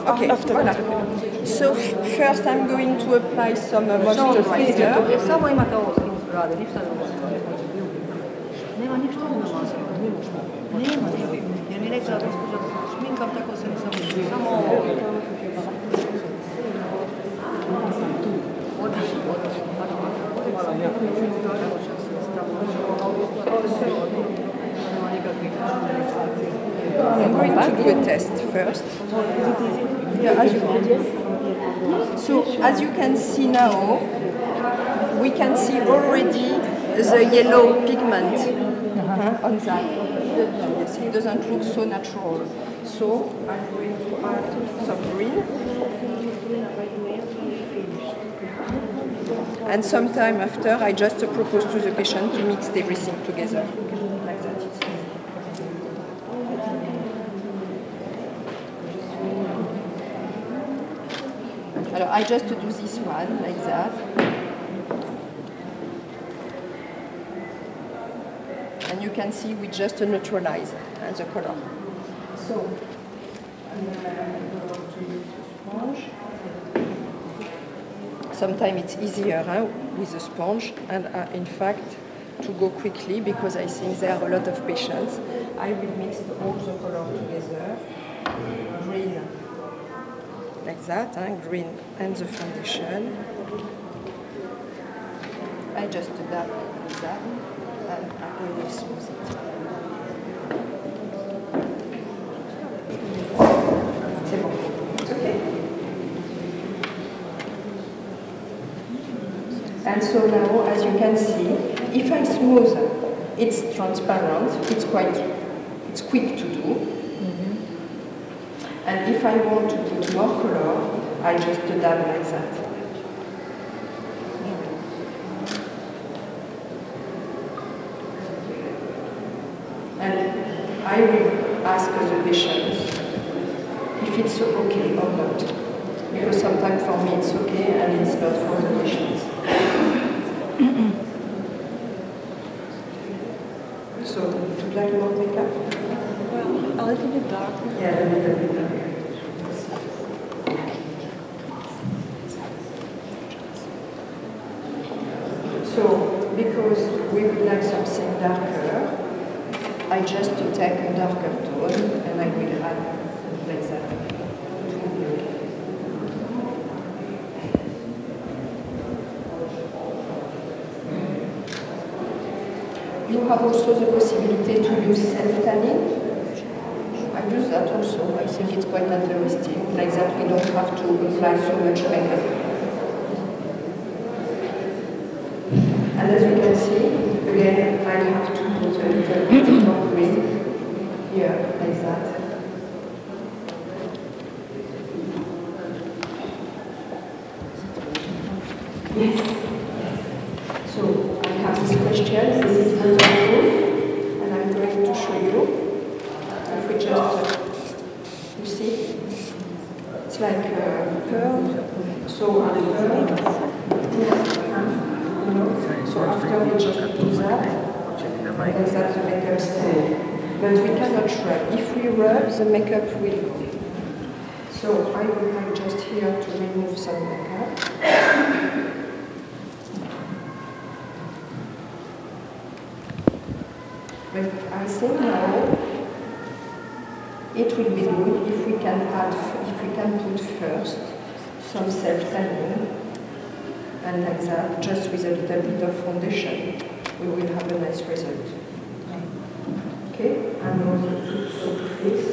Okay, voilà. So first I'm going to apply some moisturizer. Samo imate ovo s kim rade, ništa drugo. Nema ništa drugo. Nema, jer mi je rekla gospođa da se šminkam, tako se nisam samo ovo. I'm going to do a test first. So as you can see now, we can see already the yellow pigment on that. Yes, it doesn't look so natural. So I'm going to add some green. And sometime after, I just propose to the patient to mix everything together. Like that. Alors, I just do this one, like that. And you can see we just neutralize the color. So, I'm going to use a sponge. Sometimes it's easier with a sponge, and in fact, to go quickly, because I think there are a lot of patients, I will mix all the color together. Green, like that, green and the foundation. I just dab like that, and I will smooth it. C'est bon. It's okay. And so now, as you can see, if I smooth, it's transparent, it's quick to do. And if I want to put more color, I just dab like that. And I will ask the patient if it's okay or not. Because sometimes for me it's okay and it's not for the patients. So, would you like more makeup? Well, a little bit dark. Yeah, a little bit dark. So, because we would like something darker, I just take a darker tone and I will add like that. You have also the possibility to use self-tanning. I use that also. I think it's quite interesting. Like that we don't have to apply so much makeup. And as you can see, again, I have to put a little bit more green here, like that. Yes. So I have this question. This is waterproof, and I'm going to show you. If we just, you see, it's like a pearl. So so after we just do that, and that's the makeup stay. But we cannot rub. If we rub, the makeup will go. So I would like just here to remove some makeup. But I think now it will be good if we can put first some self-tanning, and like that, just with a little bit of foundation, we will have a nice result. Okay, I'm going to put this.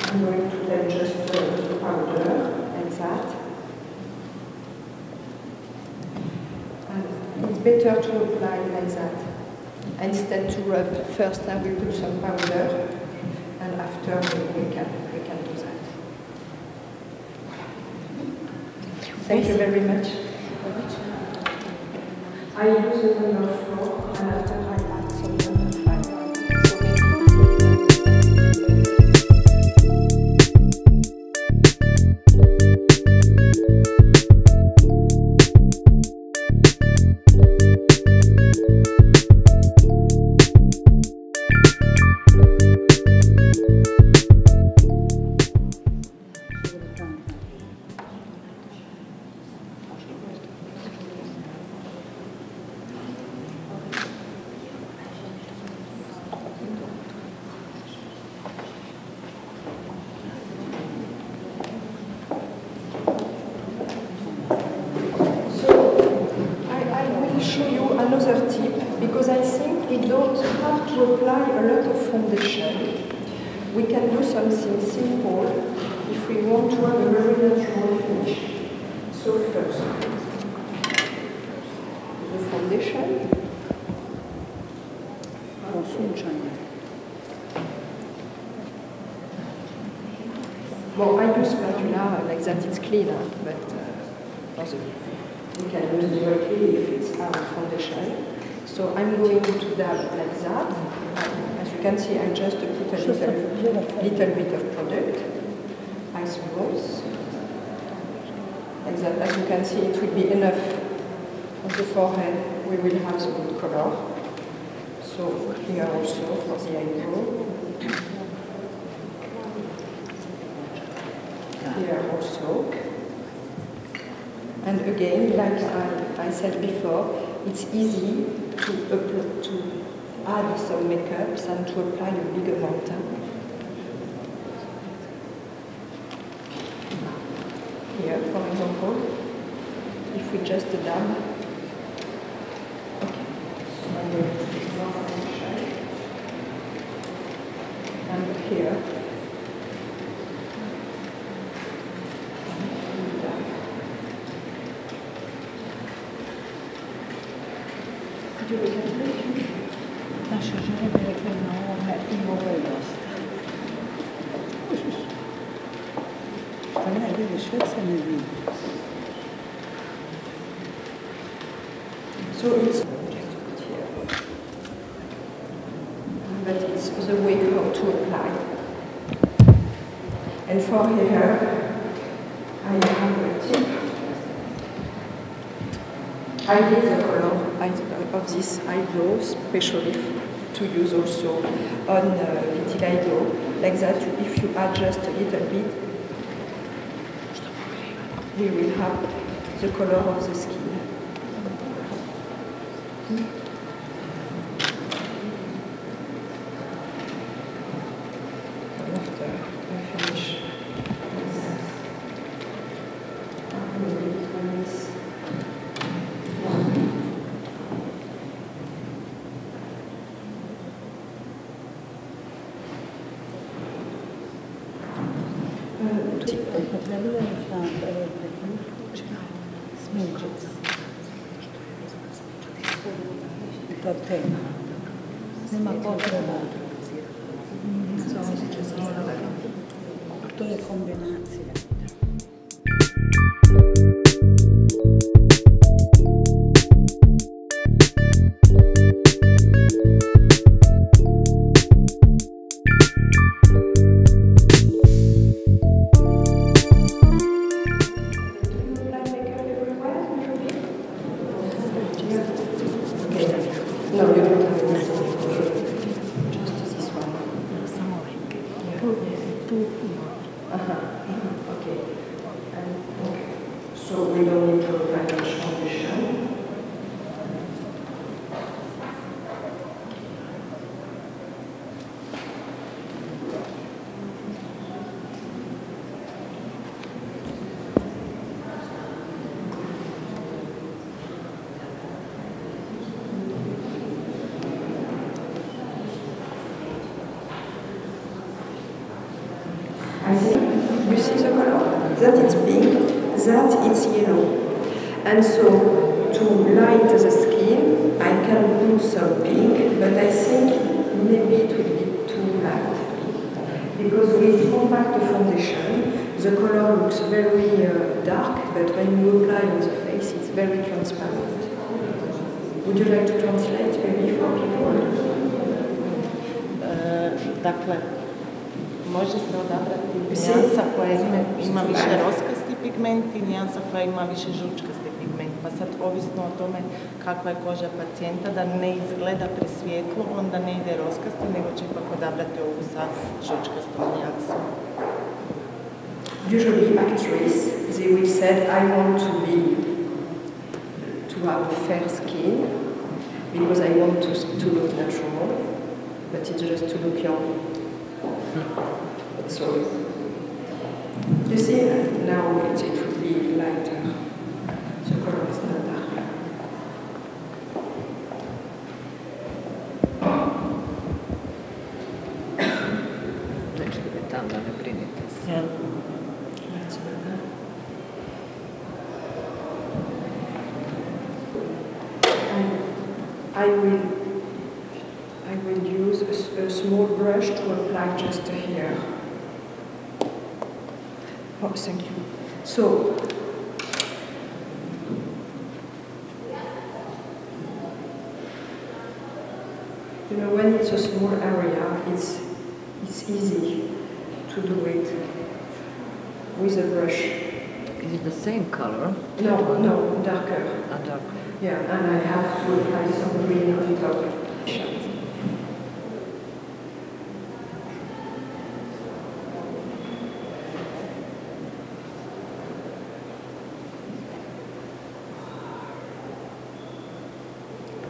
I'm going to take just the powder, like that. And it's better to apply like that. Instead to rub, first I will put some powder, and after we can do that. Thank you very much. I use the number 4, and after I add some number 5. So maybe don't have to apply a lot of foundation. We can do something simple if we want to have a very natural finish. So first, the foundation. Well, I use spatula like that, it's cleaner, but we can use directly if it's our foundation. So I'm going to dab like that. As you can see, I just put a little bit of product. I suppose. Like that. As you can see, it will be enough on the forehead. We will have the good color. So here also for the eyebrow. Here also. And again, like I said before, it's easy to add some makeups and to apply a big amount. Here, for example, if we just dab, okay, I'm going to put more foundation, and here. Could you look at me? Naša žena bi rekla na ovome i ovo je dosta. Šta ne vidiš, već se ne vidi. So it's just to put here. But it's the way how to apply. And for here, I have a tip. I did the color of this eyebrow, especially to use also on vitiligo, like that. If you adjust a little bit, we will have the color of the skin. After I finish this, To tema. Nema potreba. To je kombinacija. No, you don't have this. Just this one. Okay. So we don't need to apply much foundation. I think you see the color? That it's pink, that it's yellow. And so to light the skin, I can put some pink, but I think maybe it will be too light. Because with compact foundation, the color looks very dark, but when you apply on the face, it's very transparent. Would you like to translate maybe for people? Dakle, može se odabrati nijansa koja ima više roskasti pigment i nijansa koja ima više žučkasti pigment. Pa sad, ovisno o tome kakva je koža pacijenta, da ne izgleda presvijetlo, onda ne ide roskasti, nego će ipak odabrati ovu sa žučkastom nijansom. Usually actors, they will say, I want to have a fair skin, because I want to look natural, but it's just to look young. So, you see, now it will be lighter. The color is not dark. tamo, ne brinite se. Jel? I will use a small brush to apply just here. Oh, thank you. So, you know, when it's a small area, it's easy to do it with a brush. Is it the same color? No, darker. Darker. Yeah, and I have to apply some green on top.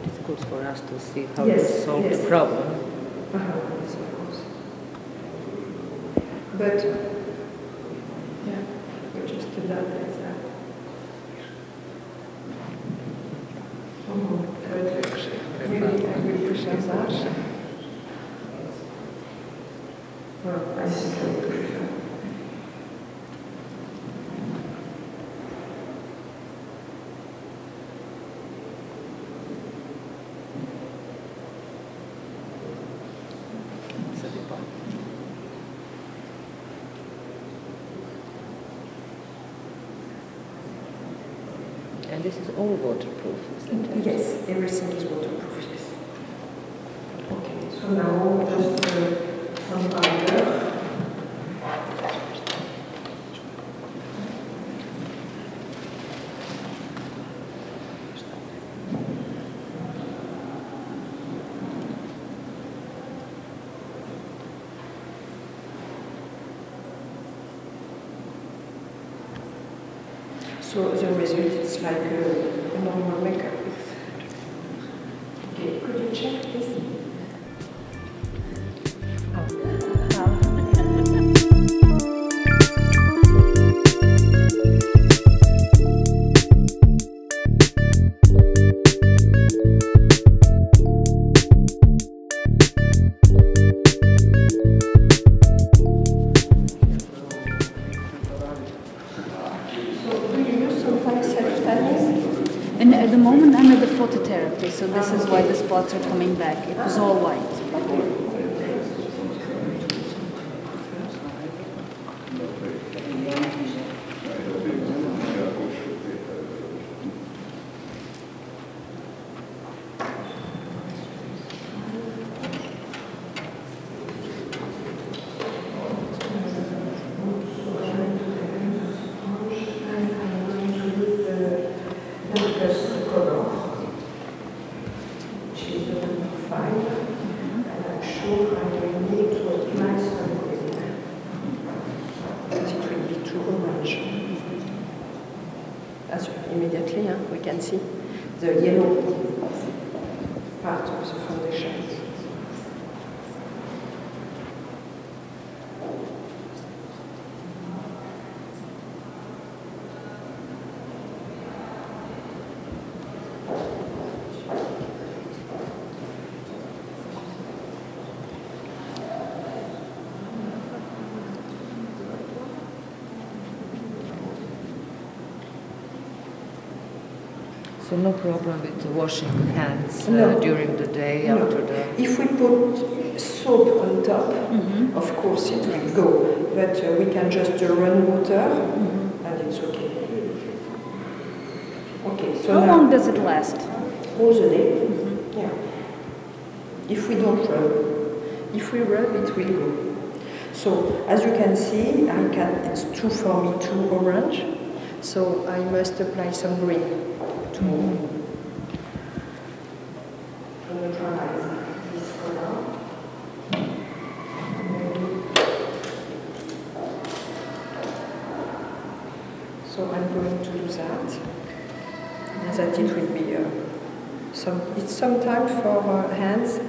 It's good for us to see how Yes, to solve yes. the problem. Yes, of course. But, yeah, we just do that like that. Maybe I will push like that. Well, I think I will prefer. Ça dépend. And this is all waterproof, isn't it? Yes, everything is waterproof, yes. Okay, so now just some powder. So the result is like a normal makeup. Okay, could you check this? And at the moment I'm at the phototherapy, so this is why the spots are coming back. It was all white before. As immediately, we can see the yellow part of the foundation. So no problem with washing hands No. during the day No. after the... If we put soap on top, of course it will go, but we can just run water and it's okay. Okay, so How now long does it last? all the day. Yeah. If we don't rub, if we rub, it will go. So as you can see, it's too for me too orange, so I must apply some green to neutralize this color. So I'm going to do that. And that it will be it's sometimes for hands.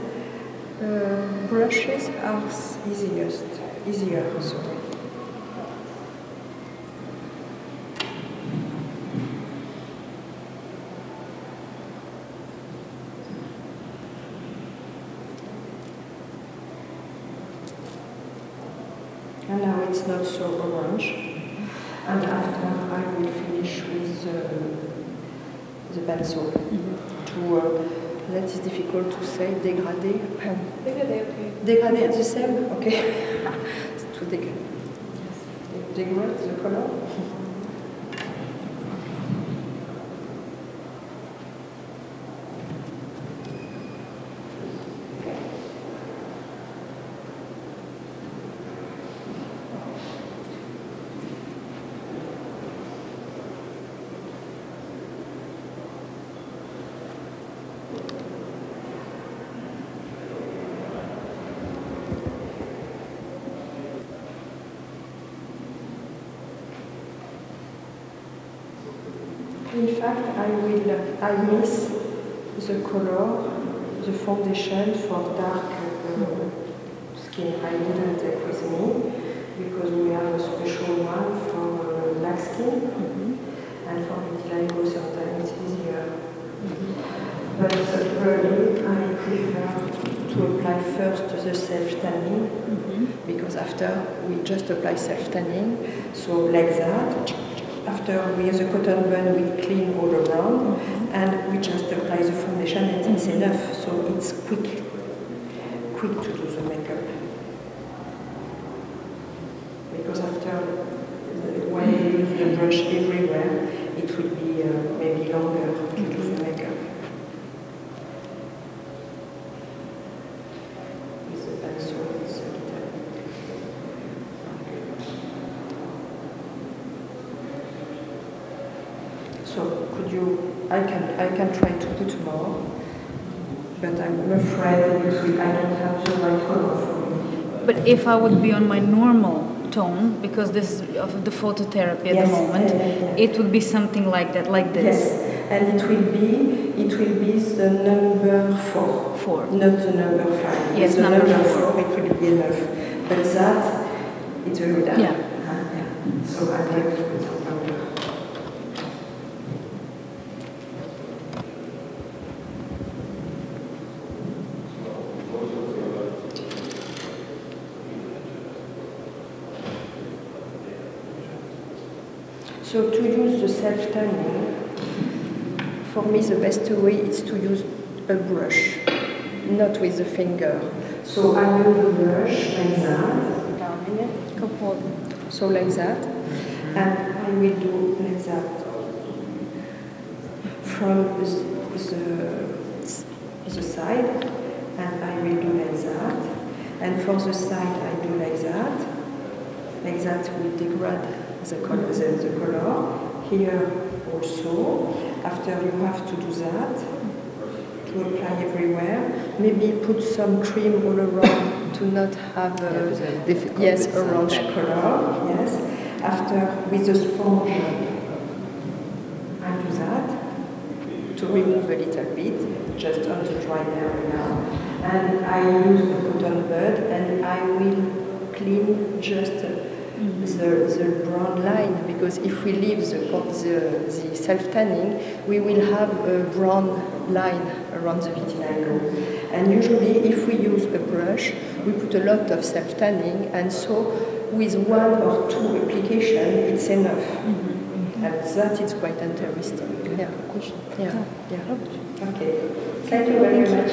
Brushes are easier. Sorry. And now it's not so orange. And after I will finish with the pencil. That is difficult to say, dégradé. Dégradé, okay. Dégradé, it's the same? Okay. It's too dégradé. Degrade the color. In fact, I miss the color, the foundation for dark skin. I didn't take with me because we have a special one for black skin, and for vitiligo sometimes it's easier. But really, I prefer to apply first the self-tanning because after we just apply self-tanning, so like that. After we use a cotton bud, we clean all around, and we just apply the foundation, and it's enough. So it's quick to do the makeup. Because after, when you use the brush everywhere, it will be maybe longer to do the makeup. With the pencil, it's a little. So could you? I can try to put more, but I'm afraid I don't have the right color for me. But if I would be on my normal tone, because this is of the phototherapy at the moment, it would be something like that, like this. Yes, and it will be the number 4, not the number 5. Yes, the number 4. It will be enough, but that it's very dark. Yeah. So I like to put some powder. So to use the self-tanning, for me the best way is to use a brush, not with the finger. So I will use the brush like that, down in it. So like that, and I will do like that from the side, and I will do like that, and for the side I do like that will degrade the color. Here also, after you have to do that, to apply everywhere. Maybe put some cream all around to not have orange color. Yes. After, with the sponge, I do that to remove a little bit, just on the dry area. And I use the cotton bud, and I will clean just the brown line, because if we leave the self-tanning, we will have a brown line around the vitiligo. And usually, if we use a brush, we put a lot of self-tanning, and so with 1 or 2 applications, it's enough. And that is quite interesting. Yeah. Okay. Thank you very much.